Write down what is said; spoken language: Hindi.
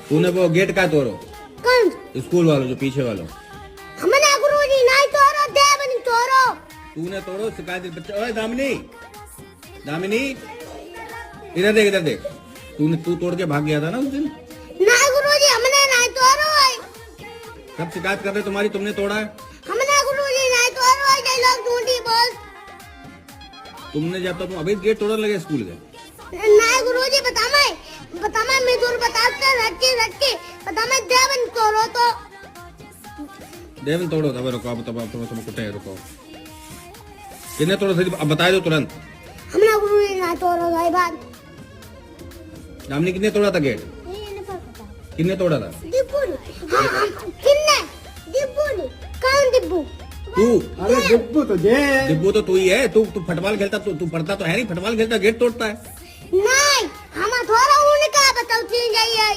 तूने वो गेट का तोड़ो, कौन स्कूल वालों जो पीछे वालों। हमने गुरुजी नहीं तोड़ो देवन तोड़ो। तूने तोड़ो, शिकायत बच्चा। ओए दामिनी, दामिनी इधर देख, इधर देख। तू तोड़ के भाग गया था ना उस दिन। नहीं गुरुजी हमने नहीं तोड़ो है। सब शिकायत कर रहे तुम्हारी, तुमने तोड़ा है। हमने गुरुजी नहीं तोड़ो है, ये लोग झूठी बोल। तुमने जब तक अभी गेट तोड़ने लगे स्कूल के। नहीं गुरुजी बता मैं दूर बताते रटके बता मैं देवन तोड़ो तो देवन तोड़ो। तब रुको, अब तुम कुटे हैं, रुको। कितने तोड़ो थे अब बता दो तुरंत। हमने गुरुजी नहीं तोड़ो भाई बात। दामिनी कितने तोड़ा था गेट? कितने तोड़ा था? दिब्बू ने। हाँ किन्ने दिब्बू ने। कौन दिब्बू? तू। अरे डिब्बू तो जे डिब्बू तो तू ही है। तू फुटबॉल खेलता, तू पढ़ता तो है नहीं। फुटबॉल खेलता, गेट तोड़ता है। नहीं हम थोड़ा उनका बताओ चीज जाइए।